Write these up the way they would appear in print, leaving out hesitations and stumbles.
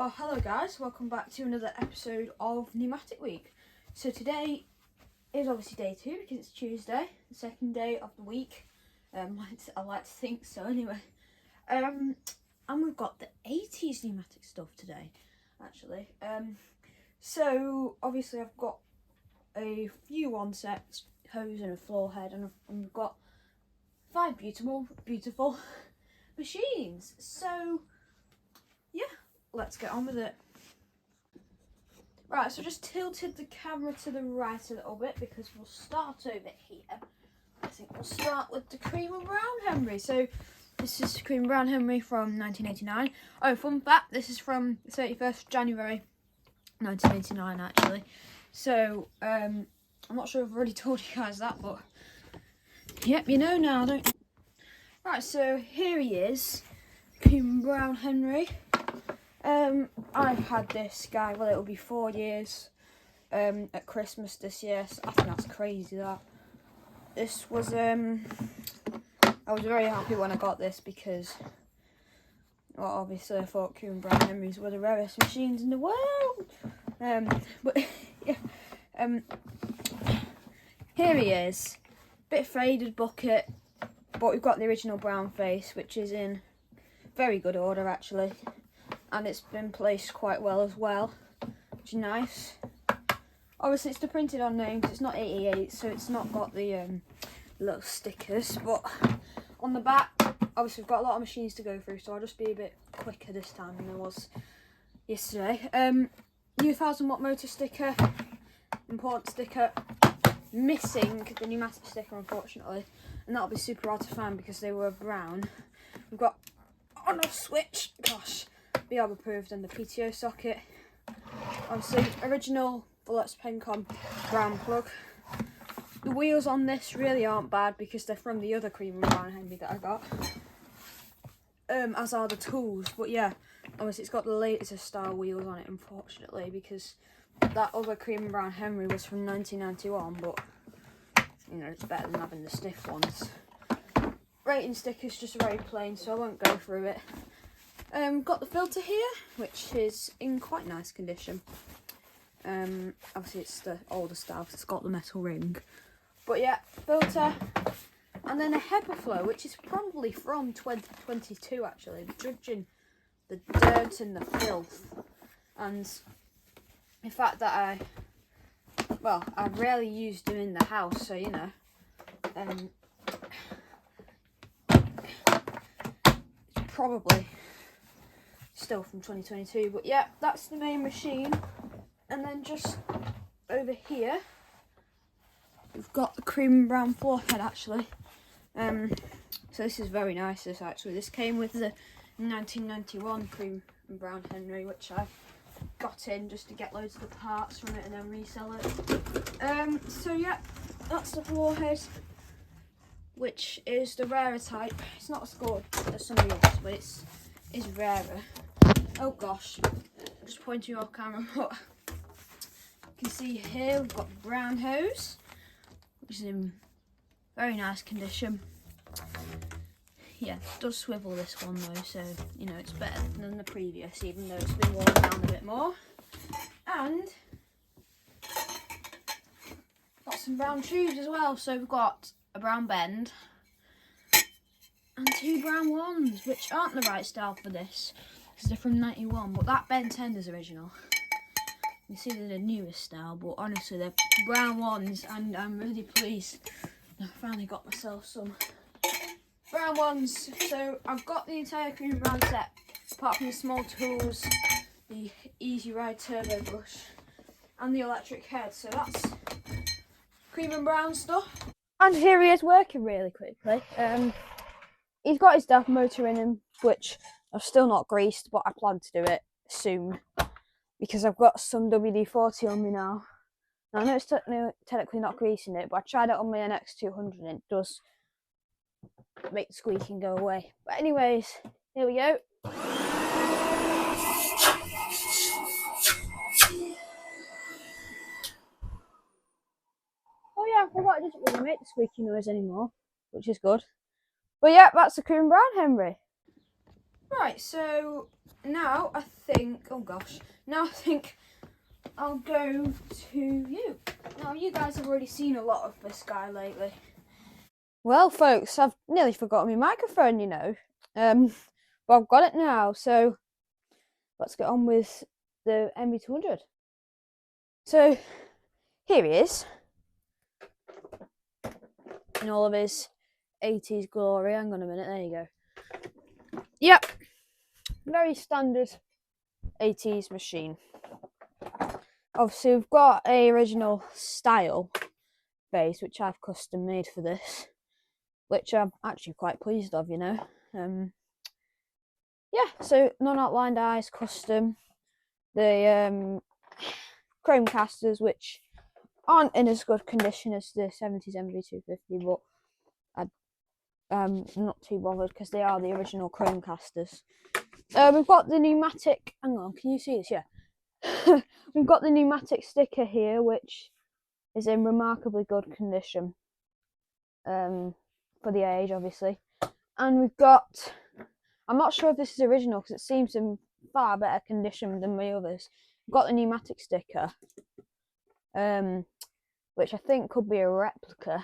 Well, hello guys, welcome back to another episode of Numatic Week. So today is obviously day 2 because it's Tuesday, the second day of the week. I like to think so anyway. And we've got the 80s pneumatic stuff today, actually. So obviously I've got a few onsets, hose and a floor head, and we've got 5 beautiful machines. So yeah, let's get on with it. Right, so just tilted the camera to the right a little bit because we'll start over here. I think we'll start with the cream and brown Henry. So this is cream and brown Henry from 1989. Oh, fun fact, this is from 31st January 1989 actually. So I'm not sure if I've already told you guys that, but yep, you know now, don't you? Right, so here he is, cream and brown Henry. I've had this guy, well, it'll be 4 years at Christmas this year, so I think that's crazy that. This was, I was very happy when I got this because, well, obviously I thought cream and brown Henrys were the rarest machines in the world. But, yeah, here he is, bit faded bucket, but we've got the original brown face, which is in very good order actually. And it's been placed quite well as well, which is nice. Obviously it's the printed on name because it's not 88, so it's not got the little stickers, but on the back, obviously we've got a lot of machines to go through, so I'll just be a bit quicker this time than I was yesterday. New 1000 watt motor sticker, important sticker, missing the pneumatic sticker unfortunately, and that'll be super hard to find because they were brown. We've got on-off switch, gosh, BRB approved, and the PTO socket. Obviously, original Bullets Pencom brown plug. The wheels on this really aren't bad because they're from the other cream and brown Henry that I got. As are the tools, but yeah, obviously it's got the laser style wheels on it, unfortunately, because that other cream and brown Henry was from 1991, but you know, it's better than having the stiff ones. Rating sticker's just very plain, so I won't go through it. Got the filter here, which is in quite nice condition. Obviously it's the older style, it's got the metal ring. But yeah, filter, and then a HEPA flow, which is probably from 2022 actually, judging the dirt and the filth. And the fact that I rarely used them in the house, so you know, it's probably still from 2022, but yeah, that's the main machine. And then just over here we've got the cream and brown floor head actually. So this is very nice, this came with the 1991 cream and brown Henry, which I got in just to get loads of the parts from it and then resell it. So yeah, that's the floor head, which is the rarer type. It's not as good as some of the others, but it's rarer. Oh gosh, I'm just pointing off camera, but you can see here we've got the brown hose, which is in very nice condition. Yeah, it does swivel this one though, so you know it's better than the previous, even though it's been worn down a bit more. And got some brown tubes as well, so we've got a brown bend and 2 brown ones, which aren't the right style for this because they're from 91, but that bent end is original. You see they're the newest style, but honestly they're brown ones, and I'm really pleased I finally got myself some brown ones. So I've got the entire cream and brown set, apart from the small tools, the Easy Ride turbo brush, and the electric head. So that's cream and brown stuff. And here he is working really quickly. He's got his DAF motor in him, which I've still not greased, but I plan to do it soon because I've got some WD-40 on me now. I know it's technically not greasing it, but I tried it on my NX200 and it does make the squeaking go away. But anyways, here we go. Oh yeah, I forgot it doesn't really make the squeaky noise anymore, which is good. But yeah, that's the cream and brown Henry. Right, so now I think, oh gosh, now I think I'll go to you. Now, you guys have already seen a lot of this guy lately. Well, folks, I've nearly forgotten my microphone, you know. But I've got it now, so let's get on with the NV200. So, here he is. In all of his 80s glory. Hang on a minute, there you go. Yep, very standard 80s machine. Obviously, we've got a original style base, which I've custom made for this, which I'm actually quite pleased of, you know. Yeah, so non-outlined eyes, custom. The chrome casters, which aren't in as good condition as the 70s NV250, but I'm not too bothered because they are the original chrome casters. We've got the pneumatic, hang on, can you see this? Yeah. We've got the pneumatic sticker here, which is in remarkably good condition for the age, obviously. And we've got, I'm not sure if this is original because it seems in far better condition than my others. We've got the pneumatic sticker, which I think could be a replica,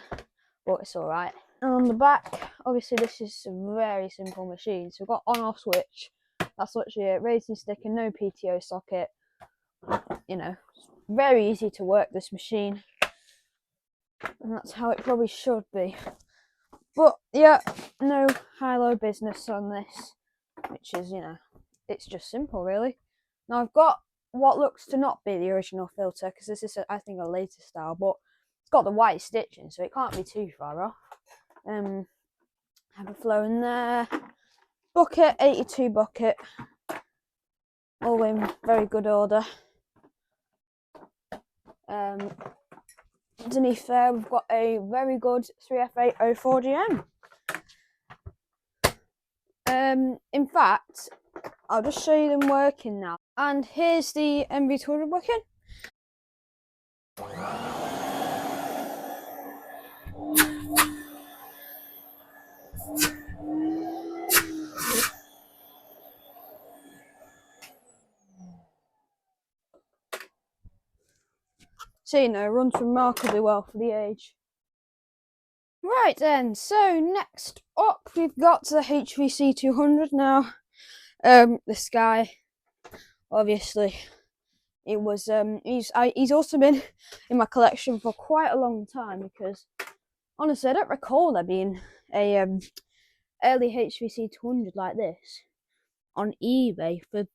but it's alright. And on the back, obviously this is a very simple machine. So we've got on-off switch, that's literally it, raising sticker, no PTO socket. You know, very easy to work this machine. And that's how it probably should be. But yeah, no high-low business on this, which is, you know, it's just simple really. Now I've got what looks to not be the original filter, because this is, I think, a later style, but it's got the white stitching, so it can't be too far off. Have a flow in there. Bucket, 82 bucket. All in very good order. Underneath there, we've got a very good 3F804GM. In fact, I'll just show you them working now. And here's the NV200 working. So, you know, runs remarkably well for the age. Right then, so next up we've got the HVC 200 now. This guy, obviously, it was he's also been in my collection for quite a long time, because honestly I don't recall there being a early HVC 200 like this on eBay for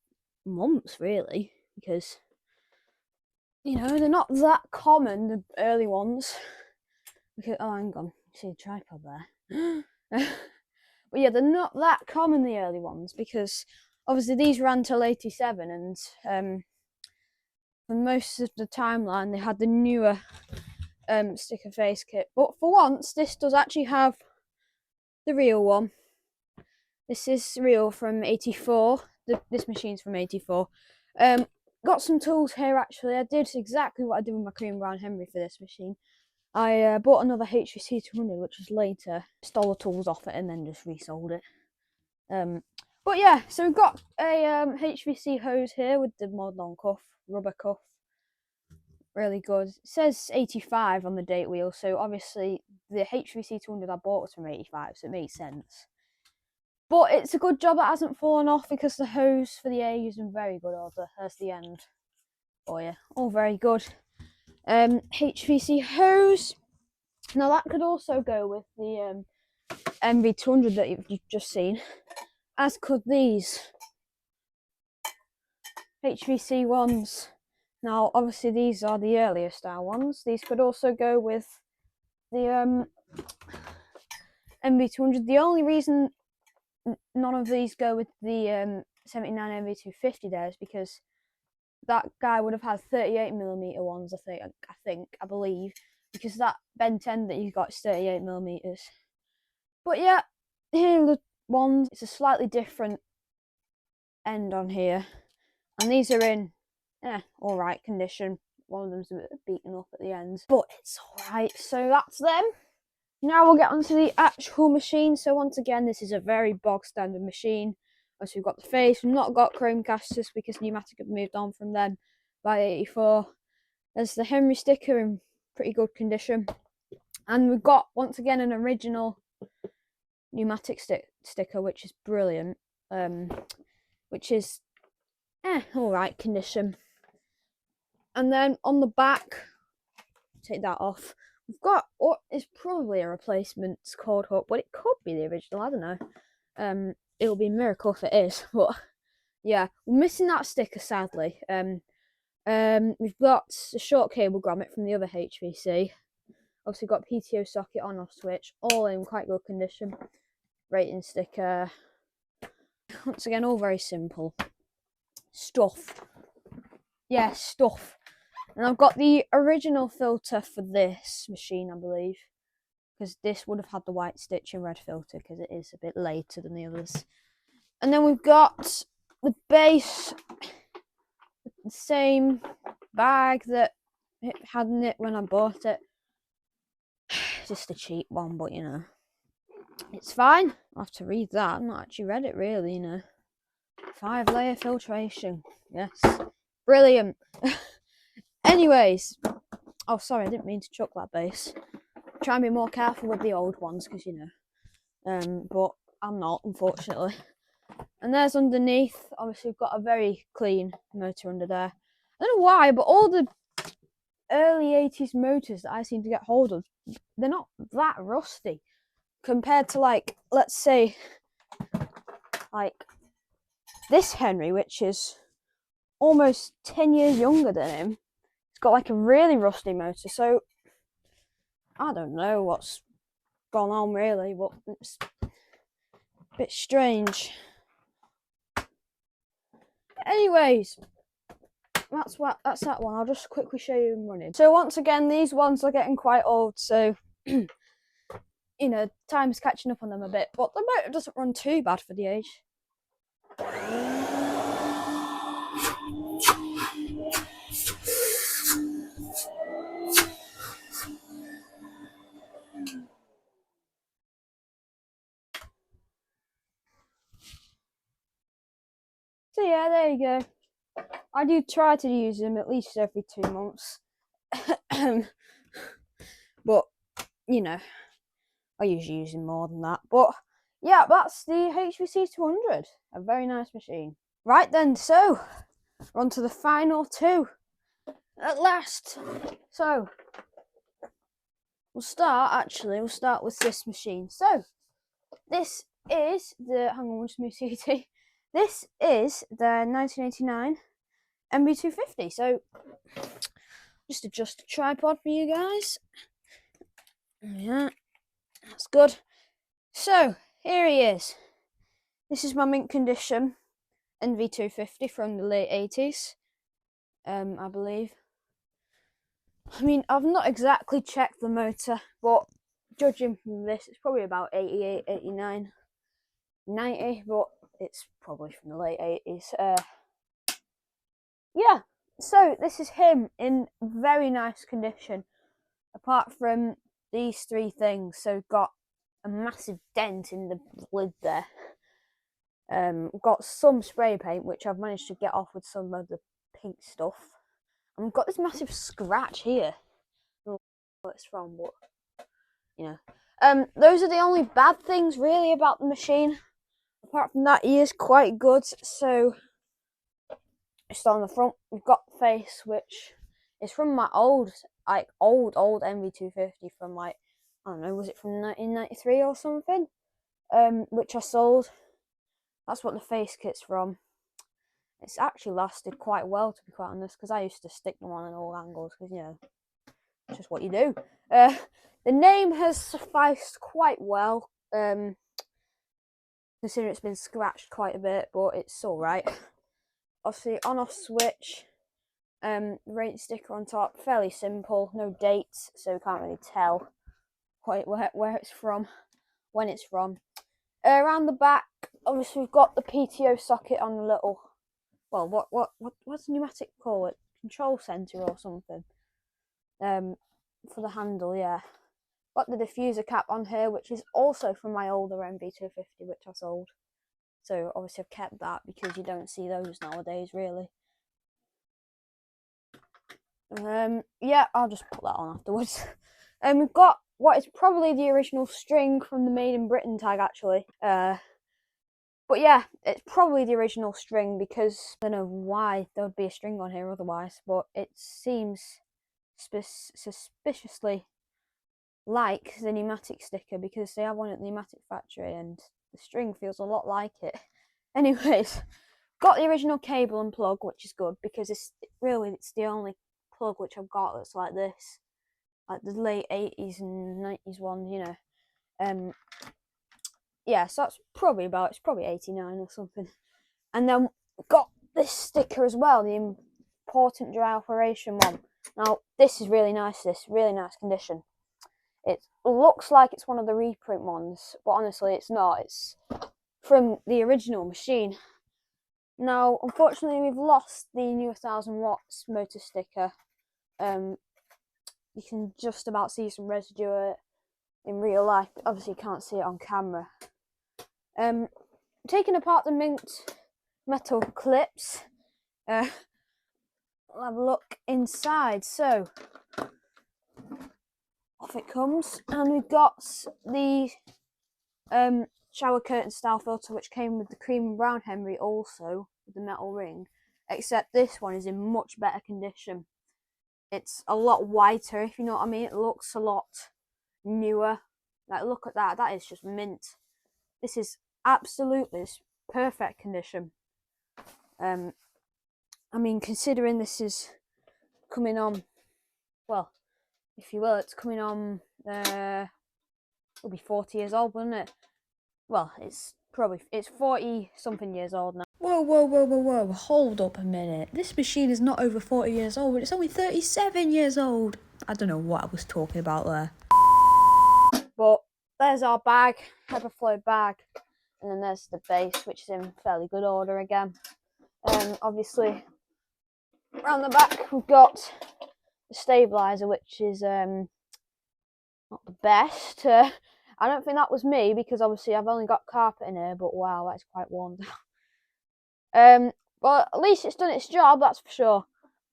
months really, because, you know, they're not that common, the early ones. Because, oh, hang on, you see a tripod there. But yeah, they're not that common, the early ones, because obviously these ran till 87, and for most of the timeline they had the newer sticker face kit. But for once, this does actually have the real one. This is real from 84. This machine's from 84. Got some tools here actually. I did exactly what I did with my cream brown Henry for this machine. I bought another HVC 200, which was later. Stole the tools off it and then just resold it. But yeah, so we've got a HVC hose here with the mod long cuff, rubber cuff. Really good. It says 85 on the date wheel, so obviously the HVC 200 I bought was from 85, so it makes sense. But it's a good job it hasn't fallen off, because the hose for the air is in very good order. There's the end. Oh yeah, all very good. HVC hose. Now that could also go with the NV200 that you've just seen, as could these HVC ones. Now obviously these are the earlier style ones. These could also go with the NV200. The only reason none of these go with the 79 NV250 there is because that guy would have had 38mm ones, I believe, because that bent end that you got is 38mm. But yeah, here are the ones. It's a slightly different end on here, and these are in alright condition. One of them's a bit beaten up at the end, but it's alright. So that's them. Now we'll get onto the actual machine. So once again, this is a very bog standard machine. Obviously, we've got the face. We've not got chrome casters because Numatic have moved on from them by 84. There's the Henry sticker in pretty good condition. And we've got, once again, an original Numatic sticker, which is brilliant. Which is, alright condition. And then on the back, take that off. We've got what is probably a replacement cord hook, but it could be the original. I don't know. It'll be a miracle if it is. But yeah, we're missing that sticker sadly. We've got a short cable grommet from the other HVC. Obviously, got PTO socket on off switch, all in quite good condition. Rating sticker. Once again, all very simple stuff. Yeah, stuff. And I've got the original filter for this machine, I believe, because this would have had the white stitch and red filter because it is a bit later than the others. And then we've got the base, the same bag that it had in it when I bought it. Just a cheap one, but you know, it's fine. I'll have to read that. I've not actually read it really, you know. 5-layer filtration. Yes. Brilliant. Anyways. Oh, sorry, I didn't mean to chuck that base. Try and be more careful with the old ones, because, you know. But I'm not, unfortunately. And there's underneath. Obviously, we've got a very clean motor under there. I don't know why, but all the early 80s motors that I seem to get hold of, they're not that rusty. Compared to, like, let's say, like, this Henry, which is almost 10 years younger than him. It's got, like, a really rusty motor, so I don't know what's gone on, really, but it's a bit strange. Anyways, that's that one. I'll just quickly show you them running. So once again, these ones are getting quite old, so you know, time's catching up on them a bit, but the motor doesn't run too bad for the age. So yeah, there you go. I do try to use them at least every 2 months. But, you know, I usually use them more than that. But yeah, that's the HVC 200. A very nice machine. Right then, so we're on to the final two. At last. So we'll start with this machine. So this is the, hang on, just move CT. This is the 1989 NV200. So just adjust the tripod for you guys. Yeah, that's good. So here he is. This is my mint condition NV200 from the late 80s, I believe. I mean, I've not exactly checked the motor, but judging from this, it's probably about 88, 89, 90, but it's probably from the late 80s. Yeah, so this is him in very nice condition, apart from these three things. So got a massive dent in the lid there. Got some spray paint, which I've managed to get off with some of the pink stuff. And I've got this massive scratch here. I don't know what it's from, but you know. Those are the only bad things really about the machine. Apart from that, he is quite good. So just on the front, we've got the face, which is from my old NV200 from, like, I don't know, was it from 1993 or something? Which I sold. That's what the face kit's from. It's actually lasted quite well, to be quite honest, because I used to stick them on at all angles, because, you know, it's just what you do. The name has sufficed quite well, considering it's been scratched quite a bit, but it's alright. Obviously, on-off switch, rating sticker on top, fairly simple, no dates, so you can't really tell where it's from, when it's from. Around the back, obviously we've got the PTO socket on the little, well, what's Numatic call it? Control center or something. For the handle, yeah. Got the diffuser cap on here, which is also from my older NV200, which I sold. So obviously I've kept that because you don't see those nowadays, really. Yeah, I'll just put that on afterwards. We've got what is probably the original string from the Made in Britain tag, actually. But yeah, it's probably the original string because I don't know why there would be a string on here otherwise, but it seems suspiciously like the Numatic sticker because they have one at the Numatic factory and the string feels a lot like it. Anyways, got the original cable and plug, which is good because it's the only plug which I've got that's like this, like the late 80s and 90s one, you know. Yeah, so that's it's probably 89 or something. And then got this sticker as well, the important dry operation one. Now this is really nice, really nice condition. It looks like it's one of the reprint ones, but honestly it's not. It's from the original machine. Now, unfortunately, we've lost the new 1000 watts motor sticker. You can just about see some residue in real life. Obviously, you can't see it on camera. Taking apart the mint metal clips, I'll have a look inside. So, off it comes, and we've got the shower curtain style filter, which came with the cream and brown Henry, also with the metal ring, except this one is in much better condition. It's a lot whiter, if you know what I mean. It looks a lot newer. Like, look at that. That is just mint. This is absolutely perfect condition. I mean, considering this is coming on, well, if you will, it's coming on, it'll be 40 years old, wouldn't it? Well, it's 40 something years old now. Whoa, hold up a minute. This machine is not over 40 years old, it's only 37 years old. I don't know what I was talking about there. But there's our bag, Everflow bag, and then there's the base, which is in fairly good order again. Obviously, around the back we've got the stabilizer, which is not the best. I don't think that was me because obviously I've only got carpet in here, but wow, that's quite worn down. Well, at least it's done its job, that's for sure.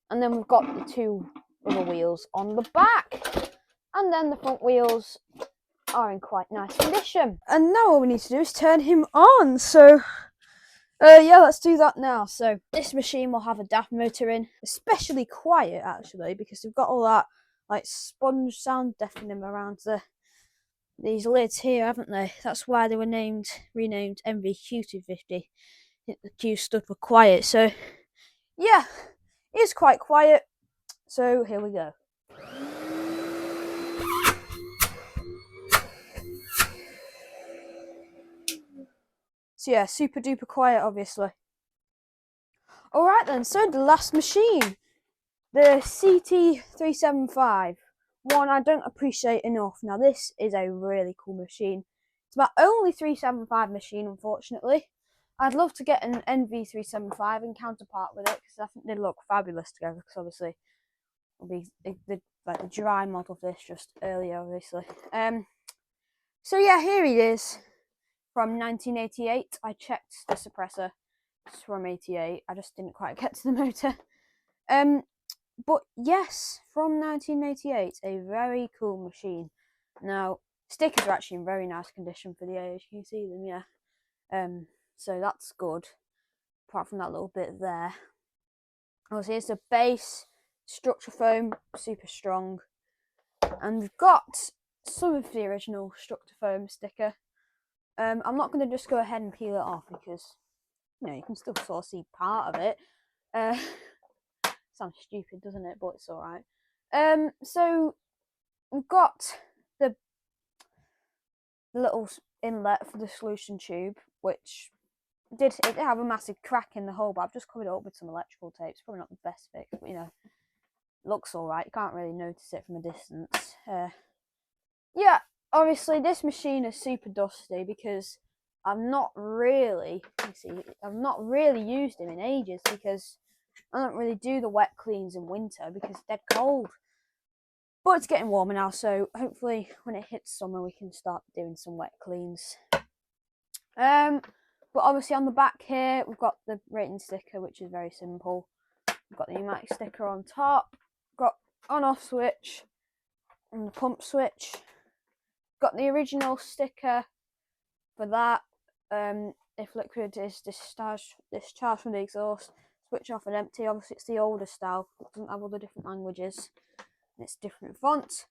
And then we've got the two other wheels on the back, and then the front wheels are in quite nice condition. And now all we need to do is turn him on. So yeah, let's do that now. So this machine will have a DAF motor in, especially quiet actually, because we've got all that like sponge sound deafening around these lids here, haven't they? That's why they were renamed NV200. The Q stood for quiet. So yeah, it's quite quiet. So here we go. So yeah, super duper quiet, obviously. Alright then, so the last machine. The CT375. One I don't appreciate enough. Now this is a really cool machine. It's my only 375 machine, unfortunately. I'd love to get an NV375 and counterpart with it, because I think they'd look fabulous together, because obviously it'll be the dry model of this just earlier, obviously. So yeah, here he is. From 1988, I checked the suppressor. It's from 88. I just didn't quite get to the motor. But yes, from 1988, a very cool machine. Now, stickers are actually in very nice condition for the age. You can see them, yeah. So that's good. Apart from that little bit there. Obviously, here's the base, structure foam, super strong. And we've got some of the original structure foam sticker. I'm not going to just go ahead and peel it off because, you know, you can still sort of see part of it. Sounds stupid, doesn't it? But it's alright. So we've got the little inlet for the solution tube, which did have a massive crack in the hole, but I've just covered it up with some electrical tape. It's probably not the best fix, but you know, looks alright. You can't really notice it from a distance. Yeah, obviously this machine is super dusty because I've not really used him in ages because I don't really do the wet cleans in winter because it's dead cold. But it's getting warmer now, so hopefully when it hits summer we can start doing some wet cleans. But obviously on the back here, we've got the rating sticker, which is very simple. We've got the pneumatic sticker on top, got on-off switch, and the pump switch. Got the original sticker for that. If liquid is discharged from the exhaust, switch off and empty. Obviously it's the older style, it doesn't have all the different languages. It's different fonts.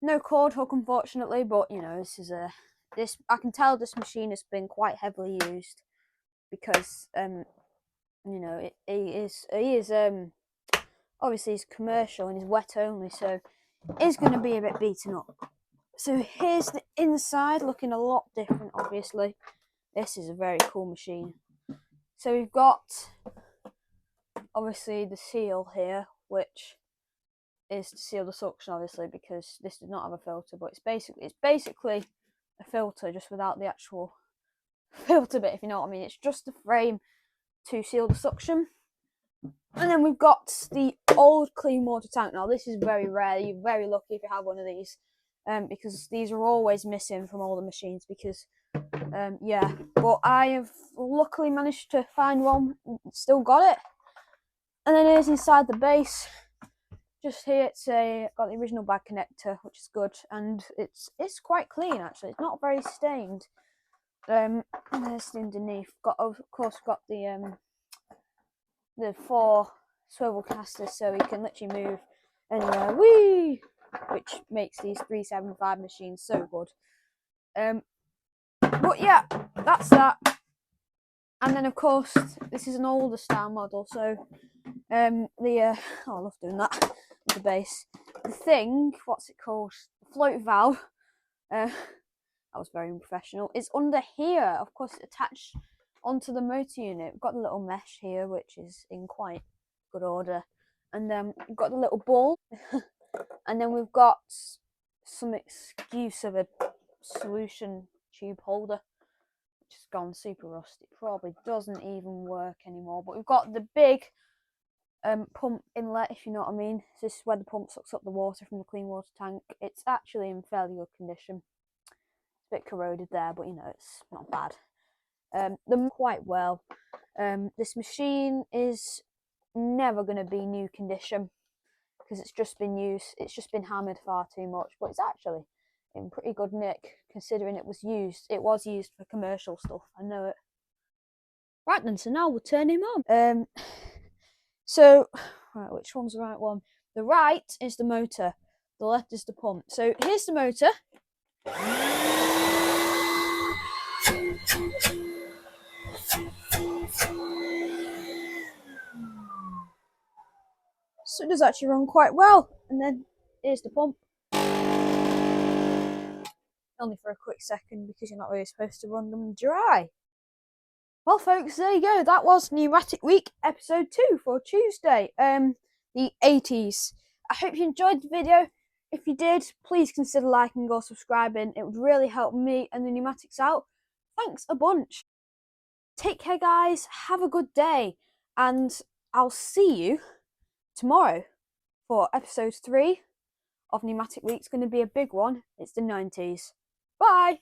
No cord hook, unfortunately, but you know, I can tell this machine has been quite heavily used because you know, he is obviously he's commercial and he's wet only, so it's going to be a bit beaten up. So here's the inside, looking a lot different, obviously. This is a very cool machine. So we've got obviously the seal here, which is to seal the suction, obviously, because this does not have a filter, but it's basically a filter just without the actual filter bit, if you know what I mean. It's just the frame to seal the suction. And then we've got the old clean water tank. Now this is very rare. You're very lucky if you have one of these, because these are always missing from all the machines. Because yeah, but I have luckily managed to find one. Still got it. And then here's inside the base. Just here, it's got the original bag connector, which is good, and it's quite clean actually. It's not very stained. And there's the underneath. Of course, got the 4 swivel casters, so you can literally move anywhere. Whee! Which makes these 375 machines so good. But yeah, that's that. And then of course, this is an older style model, so oh, I love doing that. The base, the thing, what's it called? The float valve. That was very unprofessional. It's under here. Of course, it's attached onto the motor unit. We've got the little mesh here, which is in quite good order, and then we've got the little ball, and then we've got some excuse of a solution tube holder, which has gone super rusty. It probably doesn't even work anymore. But we've got the big pump inlet, if you know what I mean. So this is where the pump sucks up the water from the clean water tank. It's actually in fairly good condition. It's a bit corroded there, but you know, it's not bad. Quite well. This machine is never going to be new condition because it's just been used. It's just been hammered far too much, but it's actually in pretty good nick considering it was used. It was used for commercial stuff. I know it. Right then, so now we'll turn him on. So, right, which one's the right one? The right is the motor, the left is the pump. So here's the motor. So it does actually run quite well. And then here's the pump. Only for a quick second because you're not really supposed to run them dry. Well, folks, there you go. That was Numatic Week episode 2 for Tuesday, the 80s. I hope you enjoyed the video. If you did, please consider liking or subscribing. It would really help me and the pneumatics out. Thanks a bunch. Take care, guys. Have a good day. And I'll see you tomorrow for episode 3 of Numatic Week. It's going to be a big one. It's the 90s. Bye.